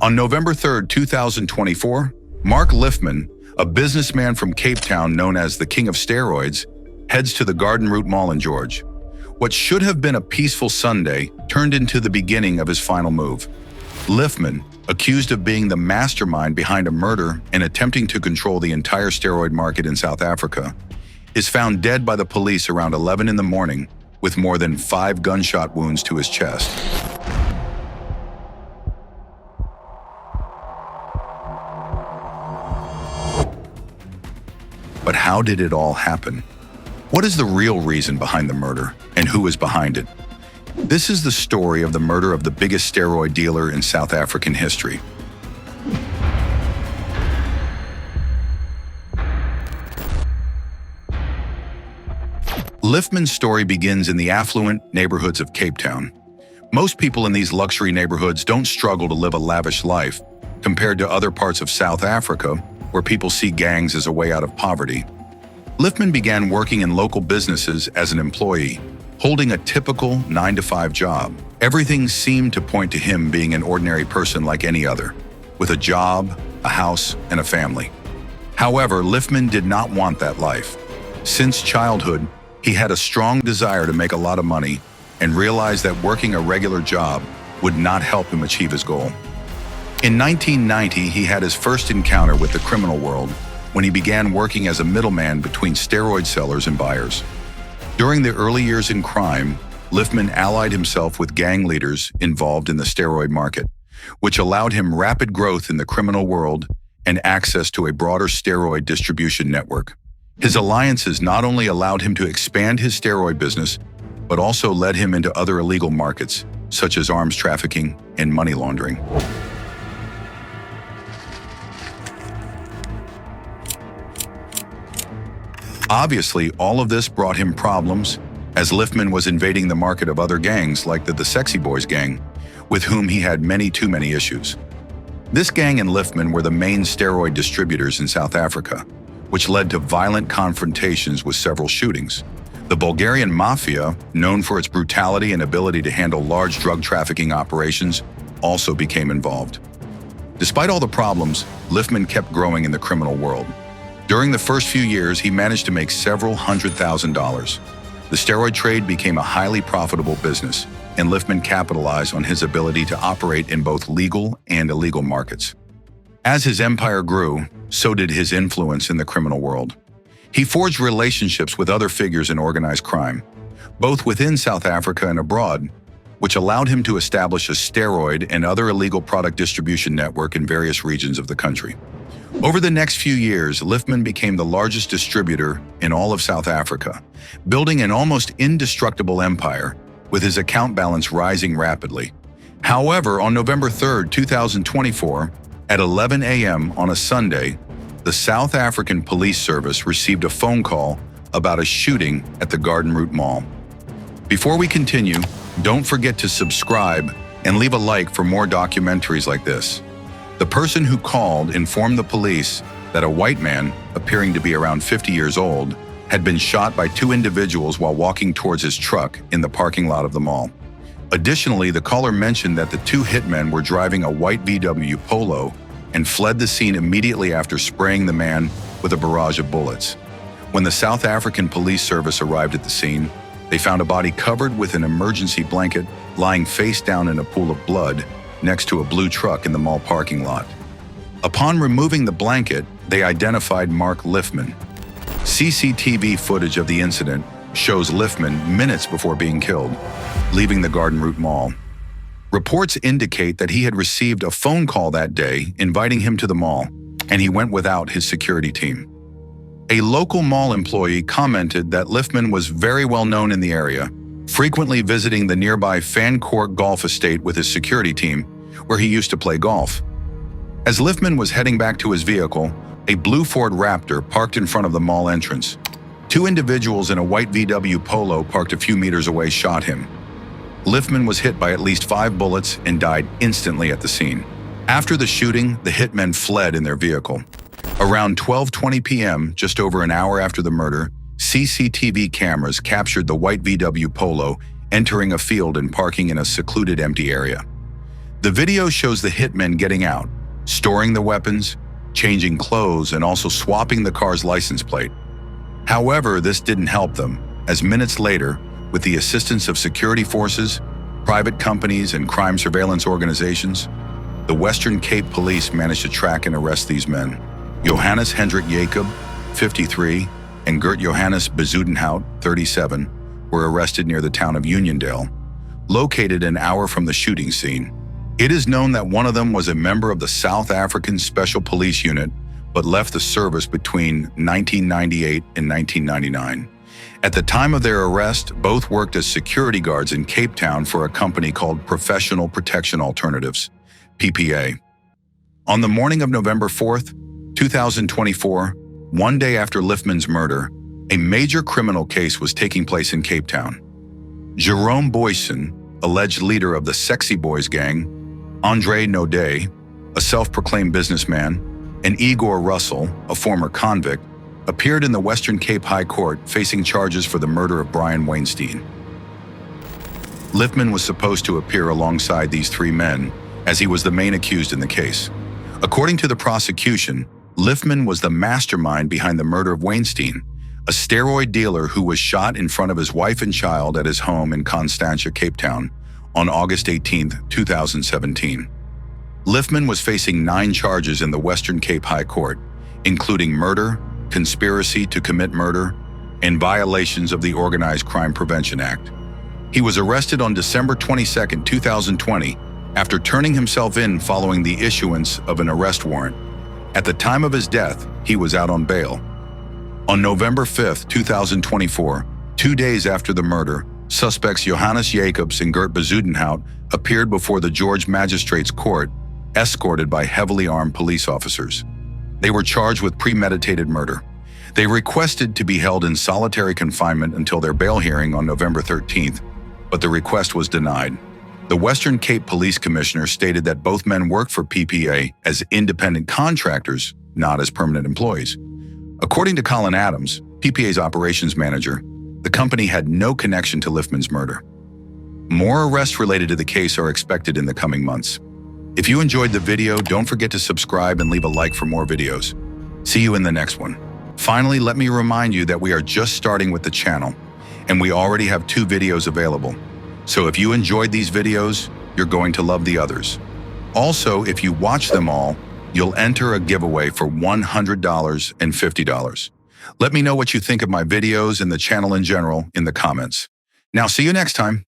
On November 3, 2024, Mark Liffman, a businessman from Cape Town known as the King of Steroids, heads to the Garden Route Mall in George. What should have been a peaceful Sunday turned into the beginning of his final move. Liffman, accused of being the mastermind behind a murder and attempting to control the entire steroid market in South Africa, is found dead by the police around 11 in the morning with more than 5 gunshot wounds to his chest. But how did it all happen? What is the real reason behind the murder, and who is behind it? This is the story of the murder of the biggest steroid dealer in South African history. Liffman's story begins in the affluent neighborhoods of Cape Town. Most people in these luxury neighborhoods don't struggle to live a lavish life compared to other parts of South Africa where people see gangs as a way out of poverty. Liffman began working in local businesses as an employee, holding a typical 9-to-5 job. Everything seemed to point to him being an ordinary person like any other, with a job, a house, and a family. However, Liffman did not want that life. Since childhood, he had a strong desire to make a lot of money and realized that working a regular job would not help him achieve his goal. In 1990, he had his first encounter with the criminal world when he began working as a middleman between steroid sellers and buyers. During the early years in crime, Liffman allied himself with gang leaders involved in the steroid market, which allowed him rapid growth in the criminal world and access to a broader steroid distribution network. His alliances not only allowed him to expand his steroid business, but also led him into other illegal markets, such as arms trafficking and money laundering. Obviously, all of this brought him problems, as Liffman was invading the market of other gangs like the Sexy Boys gang, with whom he had too many issues. This gang and Liffman were the main steroid distributors in South Africa, which led to violent confrontations with several shootings. The Bulgarian mafia, known for its brutality and ability to handle large drug trafficking operations, also became involved. Despite all the problems, Liffman kept growing in the criminal world. During the first few years, he managed to make several $100,000. The steroid trade became a highly profitable business, and Liffman capitalized on his ability to operate in both legal and illegal markets. As his empire grew, so did his influence in the criminal world. He forged relationships with other figures in organized crime, both within South Africa and abroad, which allowed him to establish a steroid and other illegal product distribution network in various regions of the country. Over the next few years, Liffman became the largest distributor in all of South Africa, building an almost indestructible empire, with his account balance rising rapidly. However, on November 3, 2024, at 11 a.m. on a Sunday, the South African Police Service received a phone call about a shooting at the Garden Route Mall. Before we continue, don't forget to subscribe and leave a like for more documentaries like this. The person who called informed the police that a white man, appearing to be around 50 years old, had been shot by 2 individuals while walking towards his truck in the parking lot of the mall. Additionally, the caller mentioned that the 2 hitmen were driving a white VW Polo and fled the scene immediately after spraying the man with a barrage of bullets. When the South African Police Service arrived at the scene, they found a body covered with an emergency blanket lying face down in a pool of blood next to a blue truck in the mall parking lot. Upon removing the blanket, they identified Mark Liffman. CCTV footage of the incident shows Liffman minutes before being killed, leaving the Garden Route Mall. Reports indicate that he had received a phone call that day inviting him to the mall, and he went without his security team. A local mall employee commented that Liffman was very well known in the area, frequently visiting the nearby Fan Court Golf Estate with his security team, where he used to play golf. As Liffman was heading back to his vehicle, a blue Ford Raptor parked in front of the mall entrance. 2 individuals in a white VW Polo parked a few meters away shot him. Liffman was hit by at least 5 bullets and died instantly at the scene. After the shooting, the hitmen fled in their vehicle. Around 12:20 p.m., just over an hour after the murder, CCTV cameras captured the white VW Polo entering a field and parking in a secluded empty area. The video shows the hitmen getting out, storing the weapons, changing clothes, and also swapping the car's license plate. However, this didn't help them, as minutes later, with the assistance of security forces, private companies, and crime surveillance organizations, the Western Cape Police managed to track and arrest these men. Johannes Hendrik Jacob, 53, and Gert Johannes Bezuidenhout, 37, were arrested near the town of Uniondale, located an hour from the shooting scene. It is known that one of them was a member of the South African Special Police Unit, but left the service between 1998 and 1999. At the time of their arrest, both worked as security guards in Cape Town for a company called Professional Protection Alternatives, PPA. On the morning of November 4th, 2024, one day after Liftman's murder, a major criminal case was taking place in Cape Town. Jerome Boyson, alleged leader of the Sexy Boys gang, Andre Naudet, a self-proclaimed businessman, and Igor Russell, a former convict, appeared in the Western Cape High Court facing charges for the murder of Brian Weinstein. Liftman was supposed to appear alongside these three men, as he was the main accused in the case. According to the prosecution, Liftman was the mastermind behind the murder of Weinstein, a steroid dealer who was shot in front of his wife and child at his home in Constantia, Cape Town, on August 18, 2017. Liftman was facing 9 charges in the Western Cape High Court, including murder, conspiracy to commit murder, and violations of the Organized Crime Prevention Act. He was arrested on December 22, 2020, after turning himself in following the issuance of an arrest warrant. At the time of his death, he was out on bail. On November 5, 2024, 2 days after the murder, suspects Johannes Jacobs and Gert Bezuidenhout appeared before the George Magistrates Court, escorted by heavily armed police officers. They were charged with premeditated murder. They requested to be held in solitary confinement until their bail hearing on November 13th, but the request was denied. The Western Cape Police Commissioner stated that both men worked for PPA as independent contractors, not as permanent employees. According to Colin Adams, PPA's operations manager, the company had no connection to Liftman's murder. More arrests related to the case are expected in the coming months. If you enjoyed the video, don't forget to subscribe and leave a like for more videos. See you in the next one. Finally, let me remind you that we are just starting with the channel, and we already have 2 videos available. So if you enjoyed these videos, you're going to love the others. Also, if you watch them all, you'll enter a giveaway for $100 and $50. Let me know what you think of my videos and the channel in general in the comments. Now, see you next time.